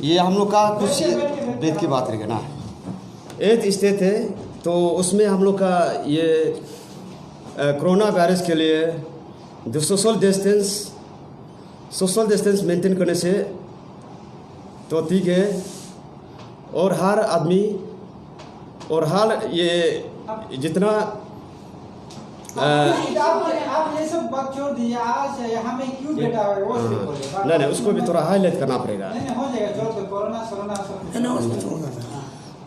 ये हम लोग का कुछ बेद की बात रहेगा ना। 8 स्टेट है, तो उसमें हम लोग का ये कोरोना वायरस के लिए जो सोशल डिस्टेंस मेंटेन करने से तो ठीक है। और हर आदमी और हर ये जितना आप ये सब बात छोड़ दीजिए। आज यहाँ में क्यों बैठा हुआ है वो सिर्फ बोलिए। नहीं, उसको भी थोड़ा हाईलाइट करना पड़ेगा। नहीं हो जाएगा, जो तो कोरोना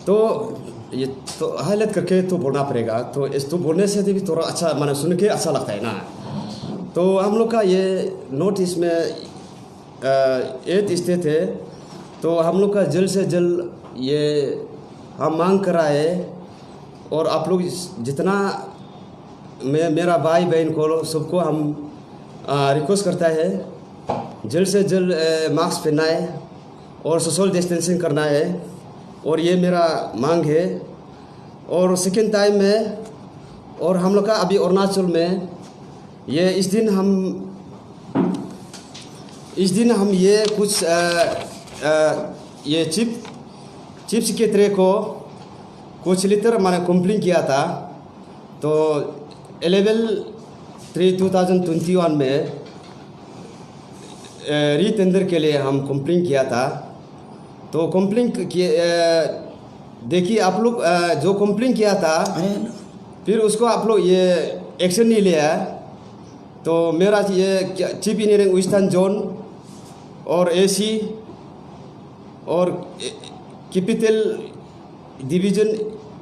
तो ये तो हाईलाइट करके तो बोलना पड़ेगा। तो इस तो बोलने से भी थोड़ा अच्छा माने सुन के अच्छा लगता है ना। तो हम लोग का ये नॉर्थ ईस्ट में 8 स्टेट है, तो हम लोग का जल्द से जल्द ये हम मांग कर रहा है। और आप लोग जितना मेरा भाई बहन को सबको हम रिक्वेस्ट करता है जल्द से जल्द मास्क पहनना है और सोशल डिस्टेंसिंग करना है। और ये मेरा मांग है। और सेकेंड टाइम में और हम लोग का अभी अरुणाचल में ये इस दिन हम ये कुछ ये चीफ सेक्रेटरी को कुछ लेटर मैंने कंप्लेन किया था। तो 11/3/2021 में रीटेंडर के लिए हम कंप्लेन किया था। तो कंप्लेन देखिए आप लोग जो कंप्लेन किया था फिर उसको आप लोग ये एक्शन नहीं लिया। तो मेरा ये चीफ इंजीनियरिंग वेस्टर्न जोन और एसी और कैपिटल डिवीजन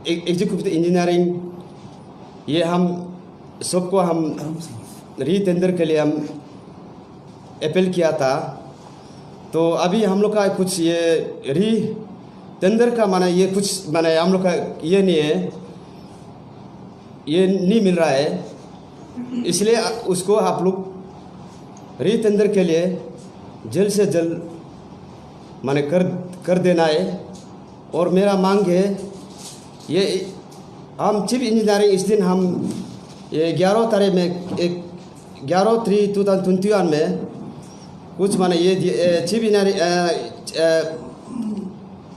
एग्जीक्यूटिव इंजीनियरिंग ये हम सबको हम रीटेंडर के लिए हम अपील किया था। तो अभी हम लोग का कुछ ये रीटेंडर का माने ये कुछ माने हम लोग का ये नहीं है, ये नहीं मिल रहा है। इसलिए उसको आप लोग रीटेंडर के लिए जल्द से जल्द माने कर देना है। और मेरा मांग है ये हम चीफ इंजीनियरिंग इस दिन हम ये 11 तारीख में 11/3/2021 में कुछ माने ये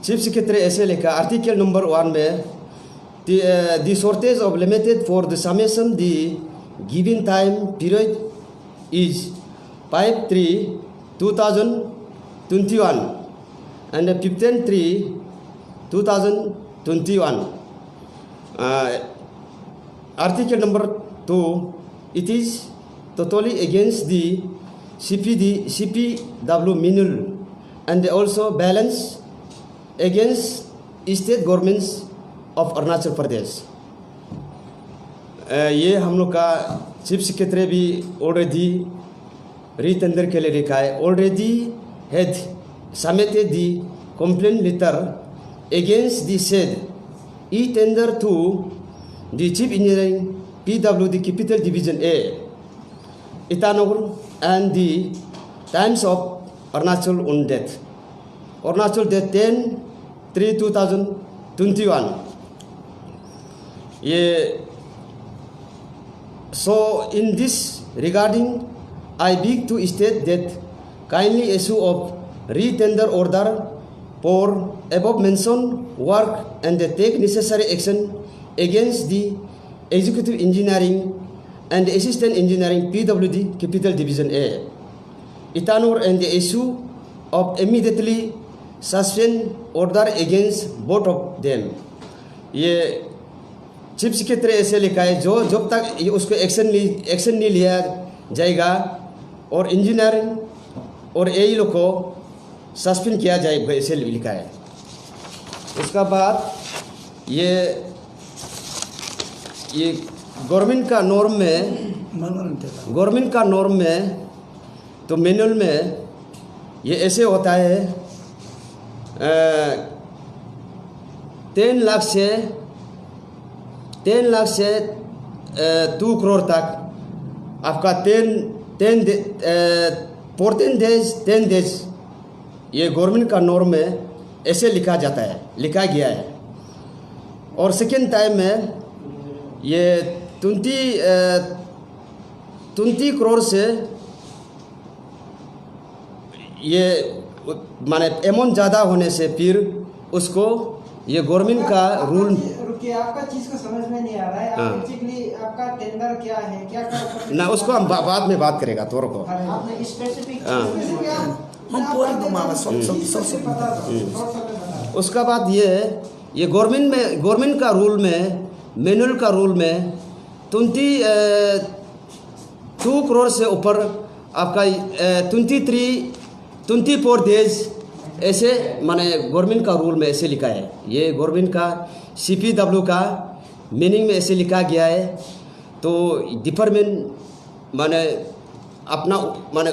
चीफ सेक्रेटरी ऐसे लिखा आर्टिकल नंबर 1 में the shortage of limited for the summation the given time period is 5/3/2021 and 15/3/2021. Article number 2, it is totally against the CPW manual and also balance against state governments of Arunachal Pradesh. ये हम लोग का chief secretary भी already रीटेंडर के लिए लिखा है। Already had submitted the complaint letter against the said e-tender to the Chief Engineering PWD Capital Division A, Itanagar and the Times of Arunachal on date. Arunachal date 10/3/2021. So in this regarding, I beg to state that kindly issue of retender order for above mentioned work and take necessary action against the executive engineering and assistant engineering PWD Capital Division A, Itanagar, and the issue of immediately suspend order against both of them. ये chief secretary ऐसे लिखा है जब तक उसको action नहीं लिया जाएगा और इंजीनियरिंग और एई लोग को सस्पेंड किया जाएगा, ऐसे लिखा है। उसका बाद ये गवर्नमेंट का नॉर्म में तो मैनुअल में ये ऐसे होता है 10 लाख से 2 करोड़ तक आपका 14 डेज ये गवर्नमेंट का नॉर्म में ऐसे लिखा गया है। और सेकेंड टाइम में ये 20 करोड़ से ये माने अमाउंट ज़्यादा होने से फिर उसको ये गवर्नमेंट का रूल। रुकिए, आपका चीज को समझ में नहीं आ रहा है। हाँ। एक्चुअली आपका टेंडर क्या है, क्या क्या ना उसको हम बाद में बात करेगा तोर को। आपने स्पेसिफिक हाँ। हम पूरी घुमावा सब बता दो। उसका बाद ये गवर्नमेंट का रूल में, मैनुअल का रूल में 2 करोड़ से ऊपर आपका 24 डेज ऐसे माने गवर्नमेंट का रूल में ऐसे लिखा है। ये गवर्नमेंट का CPW का मीनिंग में ऐसे लिखा गया है। तो डिपार्टमेंट माने अपना माने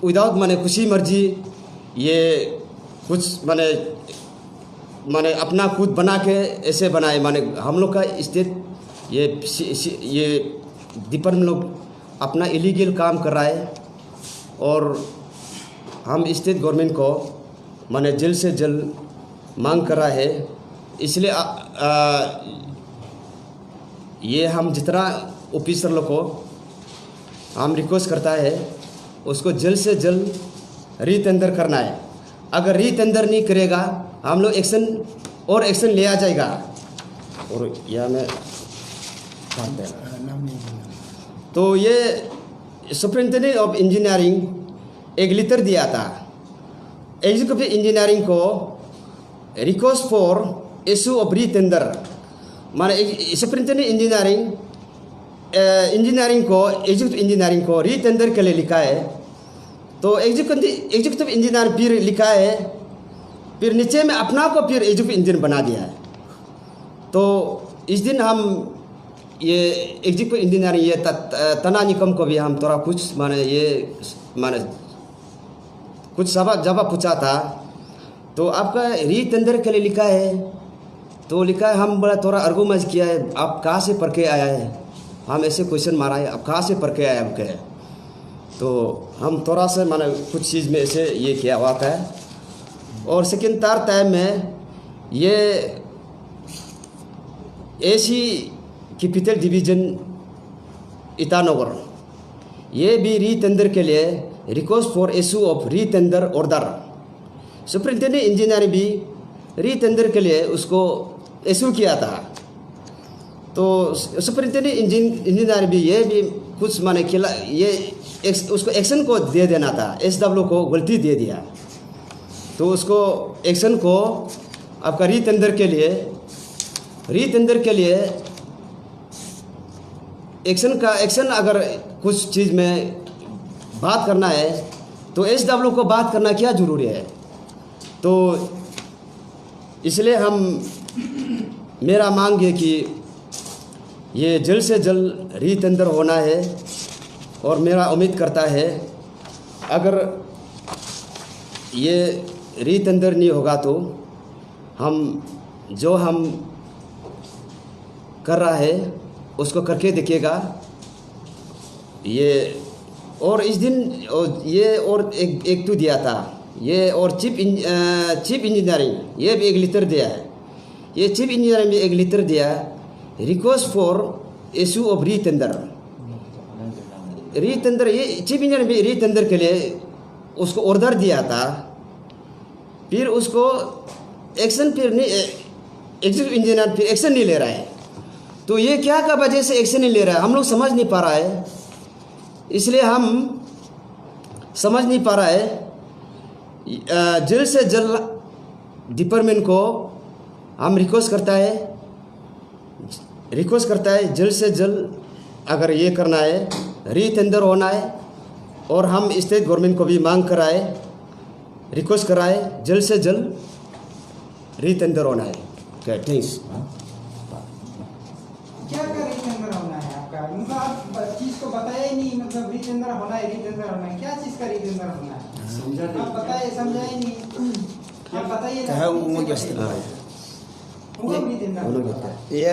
विदाउट माने खुशी मर्जी ये कुछ माने अपना खुद बना के ऐसे बनाए। माने हम लोग का स्टेट ये डिपार्टमेंट लोग अपना इलीगल काम कर रहा है और हम स्टेट गवर्नमेंट को माने जल्द से जल्द मांग कर रहा है। इसलिए ये हम जितना ऑफिसर लोग को हम रिक्वेस्ट करता है उसको जल्द से जल्द रीटेंडर करना है। अगर रीटेंडर नहीं करेगा हम लोग एक्शन लिया जाएगा। और यह मैं तो ये सुपरिटेंडेंट ऑफ इंजीनियरिंग एक लेटर दिया था एग्जीक्यूटिव इंजीनियरिंग को रिक्वेस्ट फॉर इशू ऑफ रीटेंडर। माने सुपरिटेंडेंट इंजीनियरिंग को एग्जीक्यूटिव इंजीनियरिंग को रीटेंडर के लिए लिखा है। तो एग्जीक्यूटिव इंजीनियर फिर लिखा है, फिर नीचे में अपना को फिर एग्जीक्यूटिव इंजीनियर बना दिया है। तो इस दिन हम ये एग्जीक्यूटिव इंजीनियरिंग ये तना निगम को भी हम थोड़ा कुछ माने कुछ जवाब पूछा था। तो आपका रीटेंडर के लिए लिखा है, तो लिखा है हम बड़ा थोड़ा आर्गुमेंट किया है, आप कहाँ से पढ़ के आया है, हम ऐसे क्वेश्चन मारा है, आप कहाँ से पढ़ के आया आपके। तो हम थोड़ा सा माने कुछ चीज़ में ऐसे ये किया हुआ था। और सेकेंड थर्ड टाइम में ये AC कैपिटल डिवीज़न ईटानगर ये भी रीटेंडर के लिए request for issue of retender order. Superintendent engineer भी रीटेंडर के लिए उसको इशू किया था। तो सुपरिटेंडेंट इंजीनियर भी ये भी कुछ माने खिला ये उसको एक्शन को दे देना था, SW को गलती दे दिया। तो उसको एक्शन को आपका रीटेंडर के लिए एक्शन अगर कुछ चीज़ में बात करना है तो SW को बात करना क्या ज़रूरी है। तो इसलिए मेरा मांग है कि ये जल्द से जल्द रीटेंडर होना है। और मेरा उम्मीद करता है अगर ये रीटेंडर नहीं होगा तो हम कर रहा है उसको करके देखिएगा ये। और इस दिन ये और एक तो दिया था ये, और चीफ इंजीनियरिंग ये भी एक लेटर दिया है। ये चीफ इंजीनियरिंग भी एक लेटर दिया रिक्वेस्ट फॉर इशू ऑफ रीटेंडर। ये चीफ इंजीनियर भी रीटेंडर के लिए उसको ऑर्डर दिया था, फिर उसको एक्शन फिर नहीं, एग्जीक्यूटिव इंजीनियर फिर एक्शन नहीं ले रहा है। तो ये क्या का वजह से एक्शन नहीं ले रहा है हम लोग समझ नहीं पा रहा है। इसलिए हम समझ नहीं पा रहा है जल्द से जल्द डिपार्टमेंट को हम रिक्वेस्ट करता है जल्द से जल्द अगर ये करना है रीटेंडर होना है। और हम स्टेट गवर्नमेंट को भी मांग कराए, रिक्वेस्ट कराए जल्द से जल्द रीटेंडर होना है। क्या थैंक्स। क्या रीटेंडर होना है आपका, मतलब आप चीज को बताए नहीं, मतलब रीटेंडर होना है क्या चीज का रीटेंडर होना है आप बताए, समझाए नहीं, आप बताइए ये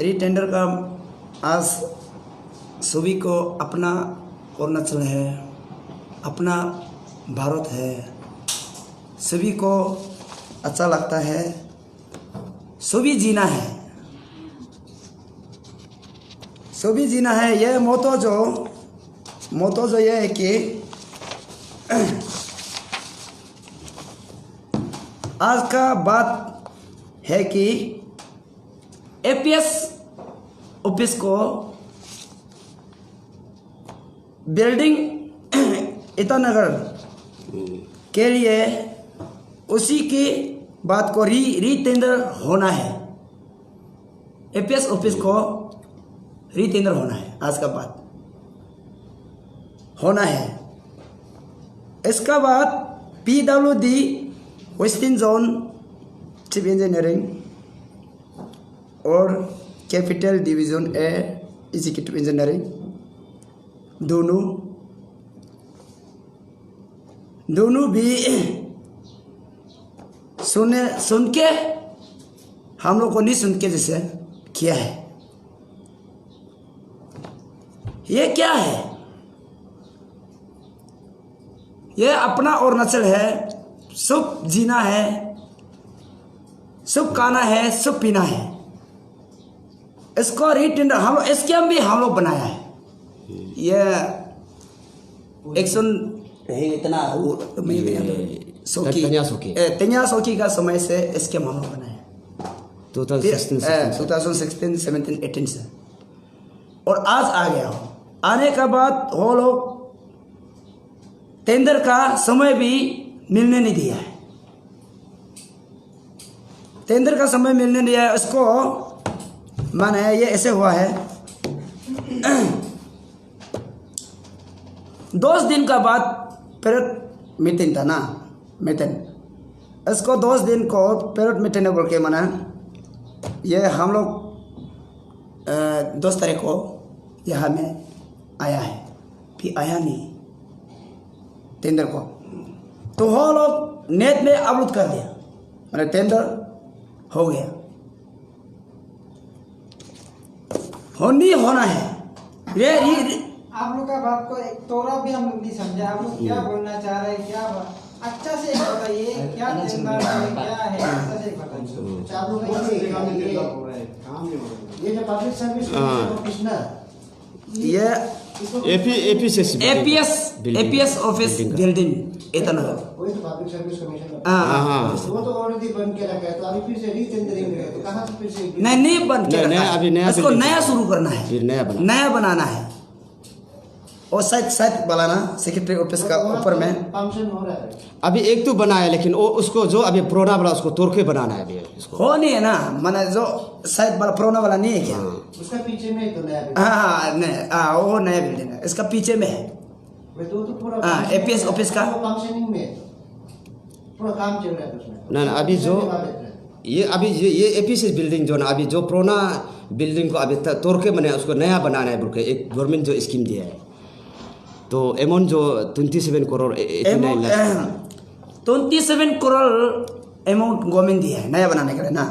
रीटेंडर का आज सभी को अपना अरुणाचल है, अपना भारत है, सभी को अच्छा लगता है, सभी जीना है। ये मोतो जो ये है कि आज का बात है कि एपीएस ऑफिस को बिल्डिंग ईटानगर के लिए उसी की बात को रीटेंडर होना है। एपीएस ऑफिस को रीटेंडर होना है, आज का बात होना है। इसका बाद PWD western zone chief engineering और capital division A executive engineering दोनों भी सुन के हम लोग को नहीं सुन के जैसे किया है। ये क्या है? ये अपना अरुणाचल है, सुख जीना है, सुख खाना है, सुख पीना है। इसको रीटेंडर हम लोग स्कीम भी हम लोग बनाया है। ये एक्शन इतना तेनिया सोकी का समय से स्कीम हम लोग बनाया 2016, 17, 18 से, और आज आ गया हो। आने के बाद वो लोग टेंडर का समय भी मिलने नहीं दिया है। टेंडर का समय मिलने दिया है उसको, माने ये ऐसे हुआ है 10 दिन का बाद पीरियड मीटिंग था ना, मीटिंग इसको 10 दिन को पीरियड मीटिंग बोल के माना ये हम लोग 10 तारीख को यहाँ में आया है, फिर आया नहीं टेंडर को, तो वो लोग नेट में अपलोड कर दिया, मैंने टेंडर हो गया। होना है ये आप लोग का बात को एक तोरा भी हम लोग नहीं समझे। आप लोग क्या बोलना चाह रहे हैं, क्या अच्छा से बताइए, क्या टेंडर क्या है, अच्छा से बताइए। आप लोग ये जो पब्लिक सर्विस कमिश्नर ये एपीएस ऑफिस बिल्डिंग ईटानगर, वही तो पब्लिक सर्विस कमीशन वो तो ऑलरेडी बन के रखा है, तो अभी फिर से रीटेंडरिंग है, तो कहां से फिर से नहीं बन के रखा है, अभी नया इसको नया शुरू करना है, फिर नया बनाना है। और साइड वाला ना सेक्रेटरी ऑफिस का ऊपर में फंक्शन हो रहा है। अभी एक तो बना है, लेकिन वो उसको जो अभी पुराना वाला उसको तोड़ के बनाना है अभी इसको। हो नहीं है ना, माने जो साइड वाला पुराना वाला नहीं है क्या? उसका पीछे में तो नया बिल्डिंग। हाँ नहीं, वो नया बिल्डिंग है, इसका पीछे में है। तो पूरा एपीएस ऑफिस का फंक्शनिंग में पूरा काम चल रहा है उसमें। ना अभी जो ये एपीएस बिल्डिंग जो ना अभी जो पुराना बिल्डिंग को अभी तोड़ के बने उसको नया बनाना है बोल के एक गवर्नमेंट जो स्कीम दिया है, तो अमाउंट जो 27 करोड़ 89 लाख 27 करोड़ अमाउंट गवर्नमेंट दिया है नया बनाने के लिए ना।